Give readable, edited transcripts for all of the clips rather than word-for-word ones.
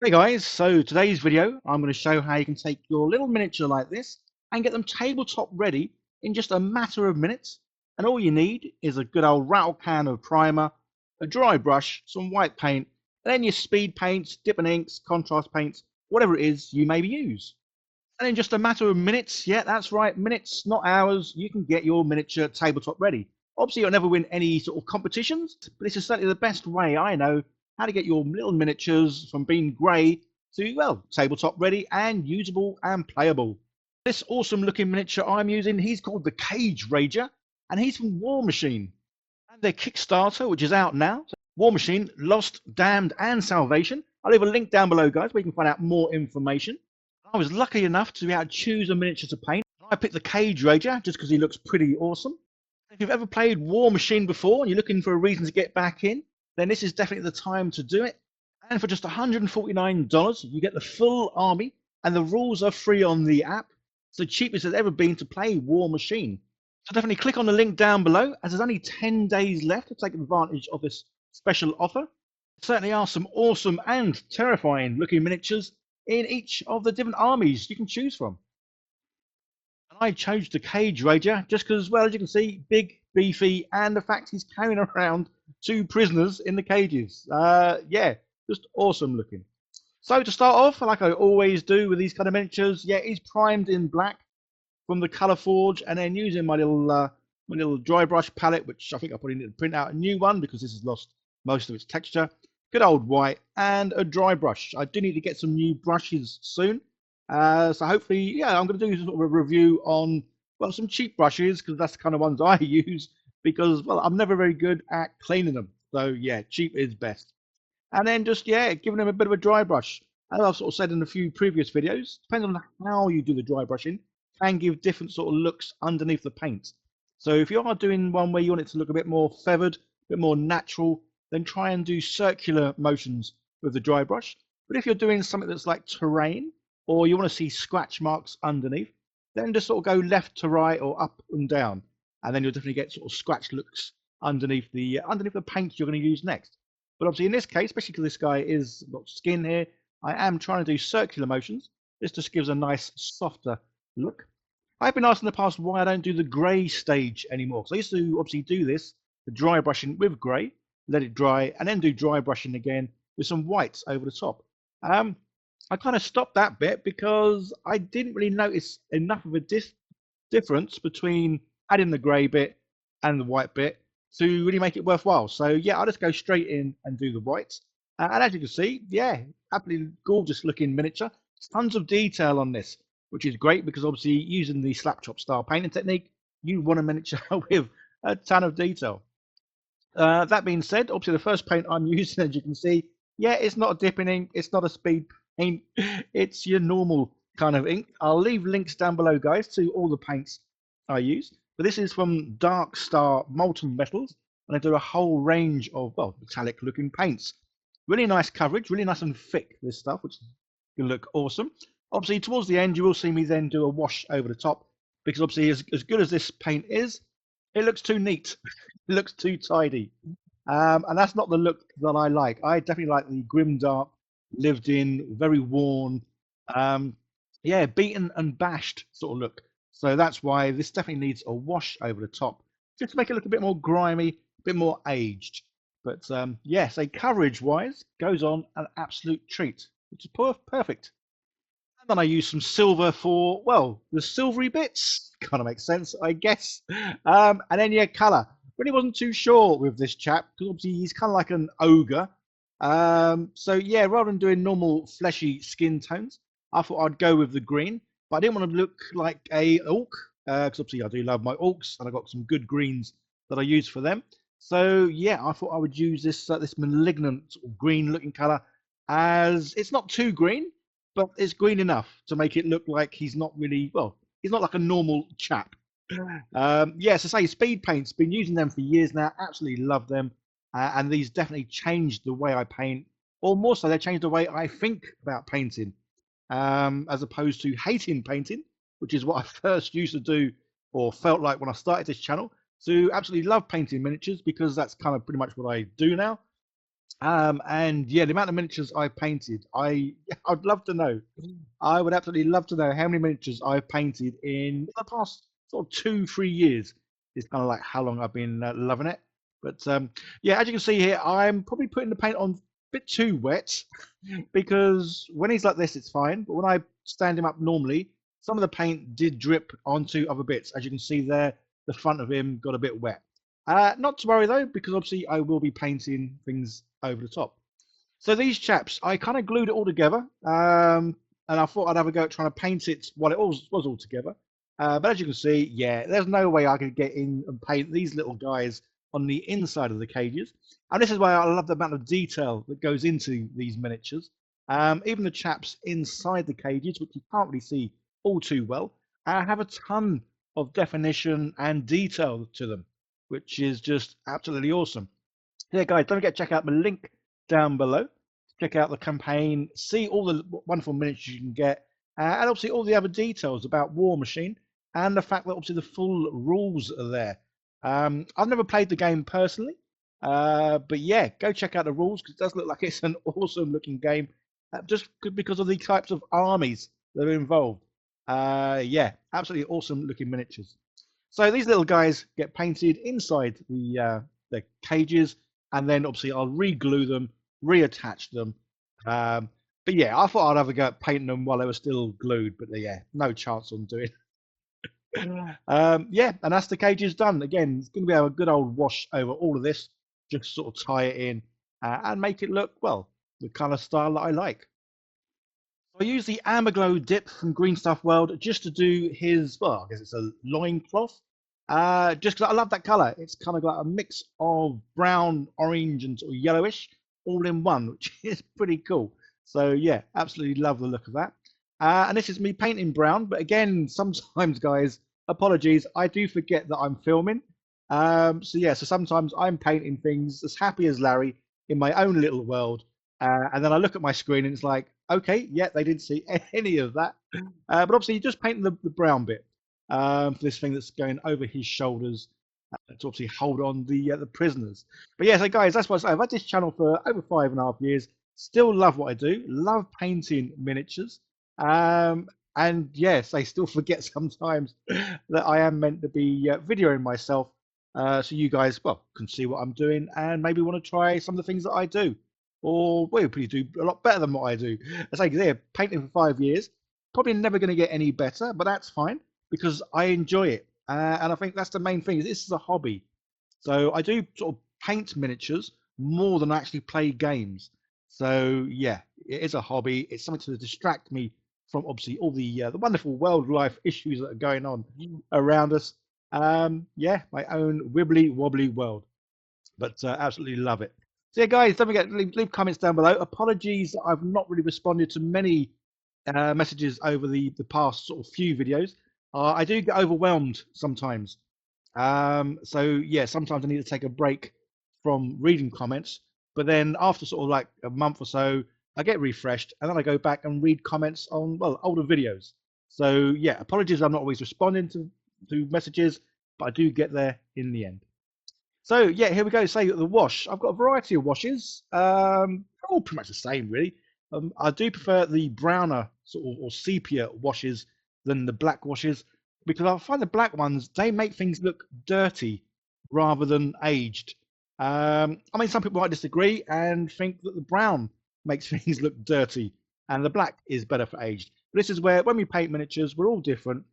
Hey guys, so today's video I'm going to show how you can take your little miniature like this and get them tabletop ready in just a matter of minutes. And all you need is a good old rattle can of primer, a dry brush, some white paint, and then your speed paints, dipping inks, contrast paints, whatever it is you maybe use. And in just a matter of minutes, yeah, that's right, minutes, not hours, you can get your miniature tabletop ready. Obviously, you'll never win any sort of competitions, but this is certainly the best way I know how to get your little miniatures from being grey to, well, tabletop ready and usable and playable. This awesome looking miniature I'm using, he's called the Cage Rager, and he's from Warmachine. And their Kickstarter, which is out now, Warmachine, Lost, Damned, and Salvation. I'll leave a link down below, guys, where you can find out more information. I was lucky enough to be able to choose a miniature to paint. I picked the Cage Rager just because he looks pretty awesome. If you've ever played Warmachine before and you're looking for a reason to get back in, then this is definitely the time to do it. And for just $149, you get the full army, and the rules are free on the app. It's the cheapest it's ever been to play Warmachine. So definitely click on the link down below, as there's only 10 days left to take advantage of this special offer. There certainly are some awesome and terrifying looking miniatures in each of the different armies you can choose from. And I chose the Cage Rager just because, well, as you can see, big, beefy, and the fact he's carrying around two prisoners in the cages. Yeah, just awesome looking. So to start off, like I always do with these kind of miniatures, yeah, he's primed in black from the Colour Forge, and then using my little dry brush palette, which I think I probably need to print out a new one because this has lost most of its texture. Good old white and a dry brush. I do need to get some new brushes soon. So hopefully, yeah, I'm going to do sort of a review on, well, some cheap brushes because that's the kind of ones I use because, well, I'm never very good at cleaning them. So yeah, cheap is best. And then just, yeah, giving them a bit of a dry brush. As I've sort of said in a few previous videos, depending on how you do the dry brushing, can give different sort of looks underneath the paint. So if you are doing one where you want it to look a bit more feathered, a bit more natural, then try and do circular motions with the dry brush. But if you're doing something that's like terrain, or you want to see scratch marks underneath, then just sort of go left to right or up and down, and then you'll definitely get sort of scratch looks underneath the paint you're going to use next. But obviously in this case, especially because this guy is got skin here, I am trying to do circular motions. This just gives a nice softer look. I've been asked in the past why I don't do the grey stage anymore. Because I used to obviously do this, the dry brushing with grey, let it dry, and then do dry brushing again with some whites over the top. I kind of stopped that bit because I didn't really notice enough of a difference between adding the grey bit and the white bit to really make it worthwhile. So yeah, I'll just go straight in and do the whites. And as you can see, yeah, absolutely gorgeous looking miniature. Tons of detail on this, which is great because obviously using the slap chop style painting technique, you want a miniature with a ton of detail. That being said, obviously the first paint I'm using, as you can see, yeah, it's not a dipping ink, it's not a speed paint, it's your normal kind of ink. I'll leave links down below, guys, to all the paints I use. But this is from Dark Star Molten Metals, and I do a whole range of, well, metallic looking paints. Really nice coverage, really nice and thick, this stuff, which is going to look awesome. Obviously, towards the end, you will see me then do a wash over the top, because obviously, as good as this paint is, it looks too neat. It looks too tidy. And that's not the look that I like. I definitely like the grim dark, lived in, very worn, yeah, beaten and bashed sort of look. So that's why this definitely needs a wash over the top, just to make it look a bit more grimy, a bit more aged. But yeah, so coverage wise, goes on an absolute treat, which is perfect. And then I use some silver for, well, the silvery bits. Kind of makes sense, I guess. And then, yeah, colour. Really wasn't too sure with this chap because obviously he's kind of like an ogre. So, yeah, rather than doing normal fleshy skin tones, I thought I'd go with the green. But I didn't want to look like a orc because obviously I do love my orcs and I got some good greens that I use for them. So, yeah, I thought I would use this malignant sort of green looking colour, as it's not too green, but it's green enough to make it look like he's not really, well, he's not like a normal chap. Yeah, so say speed paints, been using them for years now, absolutely love them. And these definitely changed the way I paint, or more so, they changed the way I think about painting, as opposed to hating painting, which is what I first used to do or felt like when I started this channel, to absolutely love painting miniatures because that's kind of pretty much what I do now. And yeah, the amount of miniatures I've painted, I'd love to know. I would absolutely love to know how many miniatures I've painted in the past sort of 2, 3 years. It's kind of like how long I've been loving it. But yeah, as you can see here, I'm probably putting the paint on a bit too wet because when he's like this, it's fine. But when I stand him up normally, some of the paint did drip onto other bits. As you can see there, the front of him got a bit wet. Not to worry though, because obviously I will be painting things over the top. So these chaps, I kind of glued it all together, and I thought I'd have a go at trying to paint it while it was all together. But as you can see, yeah, there's no way I could get in and paint these little guys on the inside of the cages. And this is why I love the amount of detail that goes into these miniatures. Even the chaps inside the cages, which you can't really see all too well, have a ton of definition and detail to them, which is just absolutely awesome. Yeah, guys, don't forget to check out the link down below. Check out the campaign, see all the wonderful miniatures you can get, and obviously all the other details about Warmachine, and the fact that obviously the full rules are there. I've never played the game personally, but yeah, go check out the rules because it does look like it's an awesome looking game, just because of the types of armies that are involved. Yeah, absolutely awesome looking miniatures. So these little guys get painted inside the cages, and then obviously I'll re-glue them, reattach them. Um, but yeah, I thought I'd have a go at painting them while they were still glued, but yeah, no chance on doing. Yeah, and that's the cages done. Again, it's going to be a good old wash over all of this, just sort of tie it in and make it look well the kind of style that I like. I use the Amberglow dip from Green Stuff World just to do his, well, I guess it's a loincloth. Just because I love that color. It's kind of like a mix of brown, orange, and sort of yellowish all in one, which is pretty cool. So yeah, absolutely love the look of that. And this is me painting brown, but again, sometimes, guys, apologies, I do forget that I'm filming. So yeah, so sometimes I'm painting things as happy as Larry in my own little world, and then I look at my screen and it's like, okay, yeah, they didn't see any of that. But obviously, you just paint the brown bit for this thing that's going over his shoulders to obviously hold on the prisoners. But yeah, so guys, that's what I say. I've had this channel for over 5.5 years. Still love what I do. Love painting miniatures. And yes, I still forget sometimes that I am meant to be videoing myself, so you guys, well, can see what I'm doing and maybe want to try some of the things that I do, or well, you do a lot better than what I do. I say there, painting for 5 years, probably never going to get any better, but that's fine because I enjoy it, and I think that's the main thing. Is this is a hobby, so I do sort of paint miniatures more than I actually play games. So yeah, it is a hobby. It's something to distract me from obviously all the wonderful wildlife issues that are going on around us. Yeah, my own wibbly wobbly world, but absolutely love it. So yeah, guys, don't forget leave comments down below. Apologies, I've not really responded to many messages over the past sort of few videos. I do get overwhelmed sometimes. So yeah, sometimes I need to take a break from reading comments, but then after sort of like a month or so, I get refreshed and then I go back and read comments on, well, older videos. So yeah, apologies, I'm not always responding to messages, but I do get there in the end. So yeah, here we go. Say the wash. I've got a variety of washes. All pretty much the same, really. I do prefer the browner sort of or sepia washes than the black washes because I find the black ones they make things look dirty rather than aged. I mean, some people might disagree and think that the brown makes things look dirty and the black is better for aged. But this is where when we paint miniatures, we're all different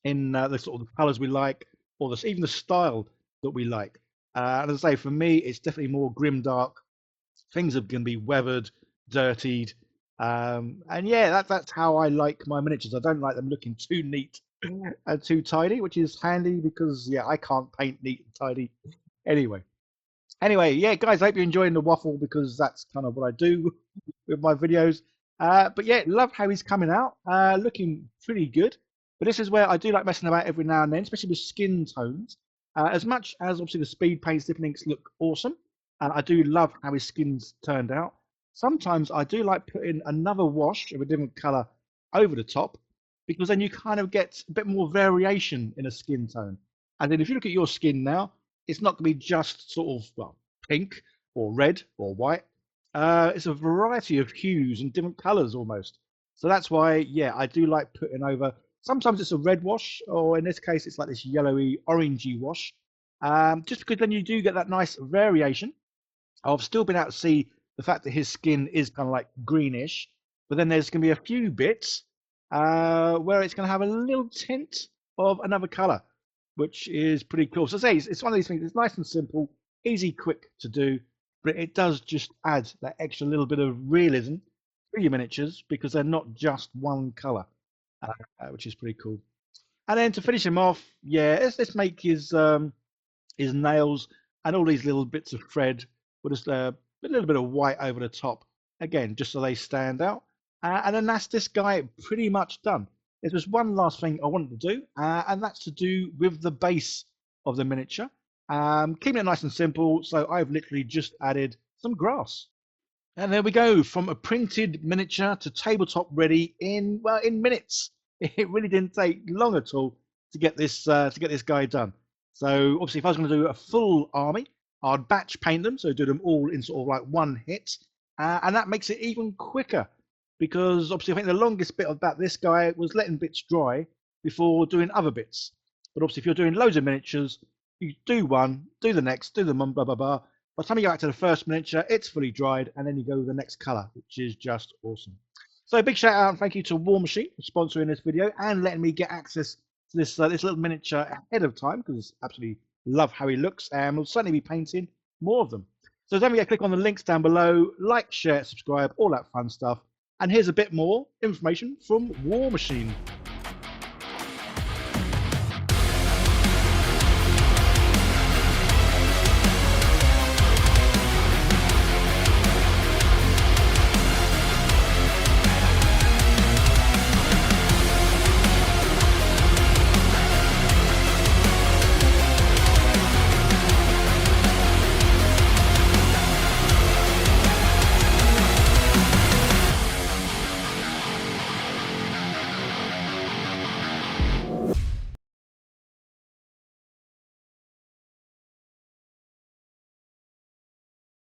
in the sort of the colours we like, or even the style that we like. And as I say, for me, it's definitely more grim dark. Things are going to be weathered, dirtied, and yeah, that's how I like my miniatures. I don't like them looking too neat and too tidy, which is handy because yeah, I can't paint neat and tidy anyway. Anyway, yeah, guys, I hope you're enjoying the waffle because that's kind of what I do with my videos. But yeah, love how he's coming out, looking pretty good. But this is where I do like messing about every now and then, especially with skin tones. As much as obviously the speed paints, dipping inks look awesome, and I do love how his skin's turned out. Sometimes I do like putting another wash of a different color over the top because then you kind of get a bit more variation in a skin tone. And then if you look at your skin now, it's not going to be just sort of well pink or red or white. It's a variety of hues and different colours almost. So that's why, yeah, I do like putting over. Sometimes it's a red wash, or in this case, it's like this yellowy, orangey wash. Just because then you do get that nice variation. I've still been able to see the fact that his skin is kind of like greenish, but then there's going to be a few bits where it's going to have a little tint of another color, which is pretty cool. So I say it's one of these things. It's nice and simple, easy, quick to do, but it does just add that extra little bit of realism to your miniatures because they're not just one color, which is pretty cool. And then to finish him off, yeah, let's make his nails and all these little bits of thread with just a little bit of white over the top, again, just so they stand out. And then that's this guy pretty much done. There's just one last thing I wanted to do, and that's to do with the base of the miniature. Keeping it nice and simple, so I've literally just added some grass. And there we go, from a printed miniature to tabletop ready in, well, in minutes. It really didn't take long at all to get this guy done. So obviously, if I was going to do a full army, I'd batch paint them, so do them all in sort of like one hit, and that makes it even quicker. Because obviously, I think the longest bit about this guy was letting bits dry before doing other bits. But obviously, if you're doing loads of miniatures, you do one, do the next, do the one, blah blah blah. By the time you go back to the first miniature, it's fully dried, and then you go with the next color, which is just awesome. So a big shout out and thank you to Warmachine for sponsoring this video and letting me get access to this little miniature ahead of time because I absolutely love how he looks and we'll certainly be painting more of them. So don't forget to click on the links down below, like, share, subscribe, all that fun stuff. And here's a bit more information from Warmachine.